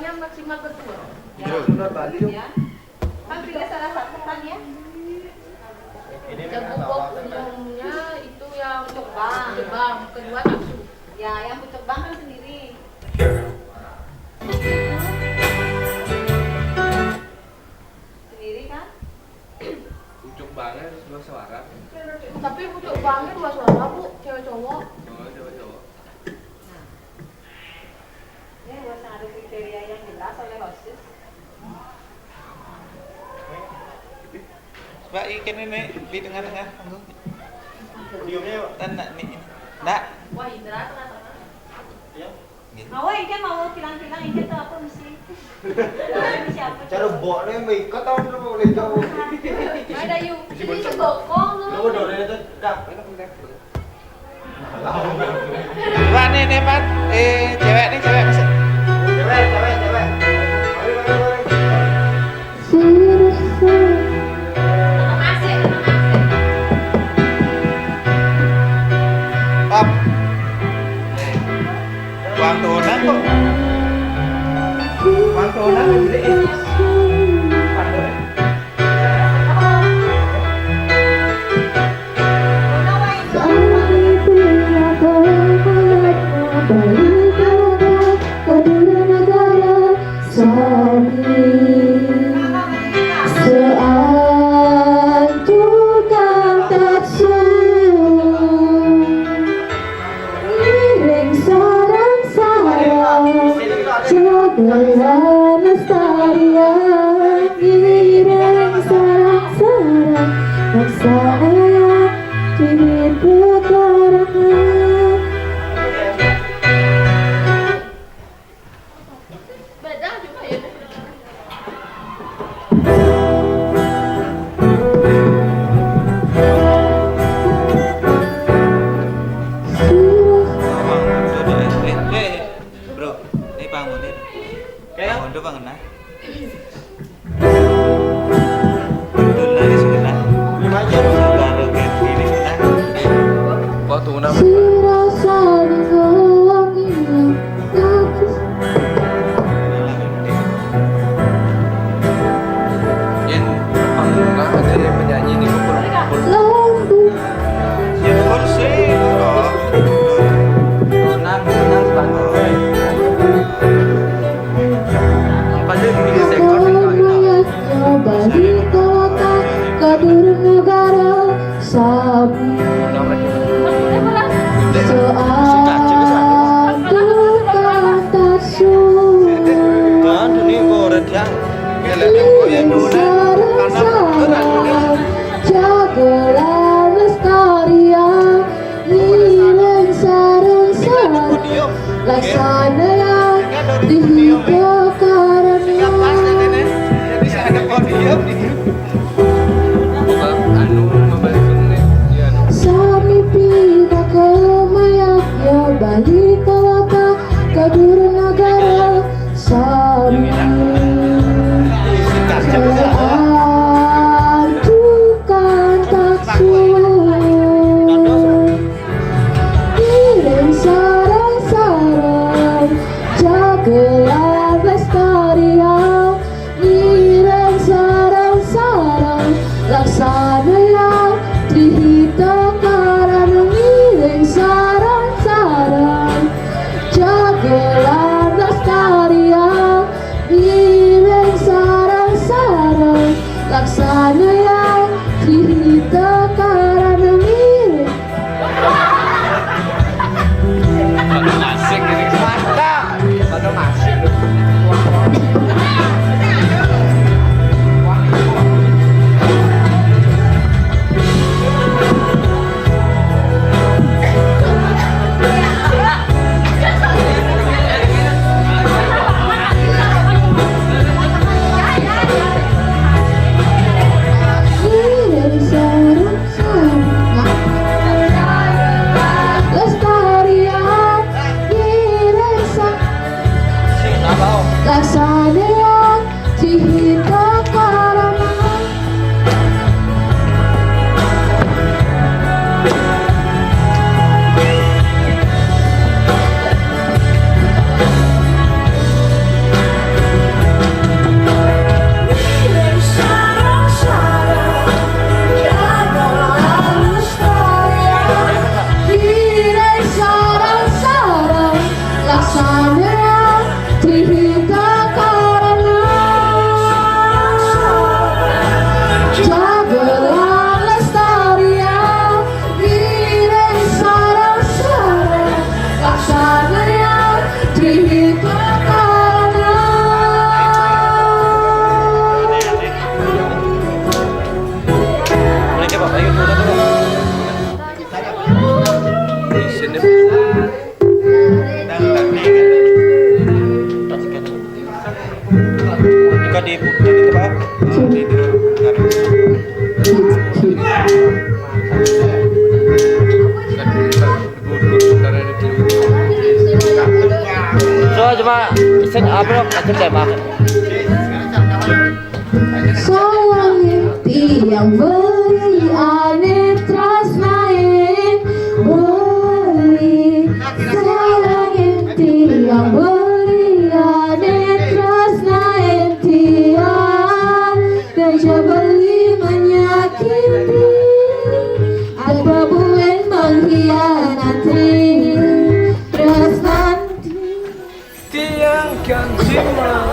hanya maksimal berdua. Ya. Kan pilih salah satu kan ya. Yang pupuk umumnya itu yang Pucuk bang. kedua nafsu. Ya, yang pucuk bang kan sendiri. Sendiri kan? Pucuk banget dua suara. Tapi pucuk bangnya dua suara bu, cewek cowok. Cowok. Nah. Ini harus ada kriteria yang jelas oleh hostess. Mbak ikan ini di tengah-tengah. Podiumnya Pak. Nak nih. Nak. Wah Indra tengah-tengah. Ya. Awak ikan mau kilang-kilang ikan tuh apa mesti? Siapa? Cara boknya meikat tau lu boleh jauh. Ada yuk. Ini sebokong Lu loh. udah itu dah. Mbak nih Pak. Cewek masuk. Cewek. Masih. Op. Uang tunang kok. Uang tunang gede. Beda juga ya. Bro, ini bangun ini. Bangun tuh bangun nah. Dulu lagi sudah. Baru kayak gini sudah. Kok tunang? Yen panggung ada penyanyi ini kumpul. Ya kursi kok. Tunang sepatu. Padahal ini sekor yang Kan dunia koran yang yang karena Jagolah lestarian nilai sarang-sarang laksana dihidup karena bisa ada podium di anu membalik ya. sami pina kemayak ya balik kawata kadur negara sami tukang taksu Iring sarang-sarang di itu Pak. Di So cuma isen apa macam kayak makan. Sayangin tiang beri aneh tresnain beli. Sayangin tiang beri aneh tresnain tiang. Kerja beli menyakiti apa buen mengkhianati tresnanti. Tiang kan cima.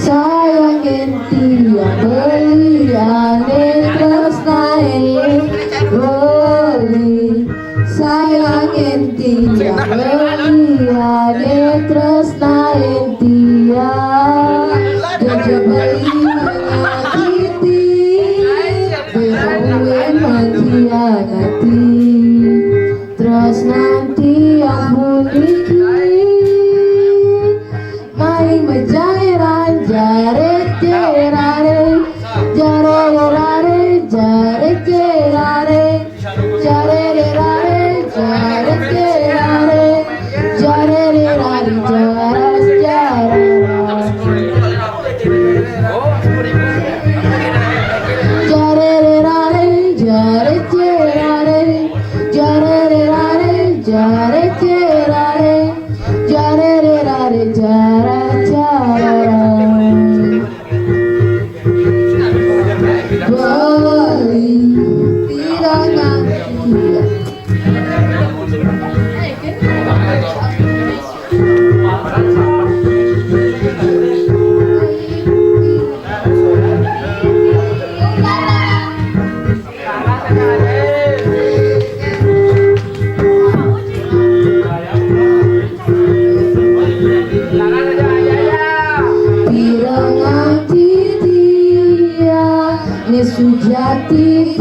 Sayangin tiang beli aneh tresnain beli. Sayangin tiang beli aneh tresnain tiang. Kerja beli menyakiti buen mengkhianati tresnanti yang bunyi maling menjairan jaret jerare jarorare jaret jerare jarerare jaret jerare jarerare jaras jarara jarerare jaret jerare jarerare jaret jerare jarerare jaras jarara beli tidak nanti. Pirang anti dia ni sujati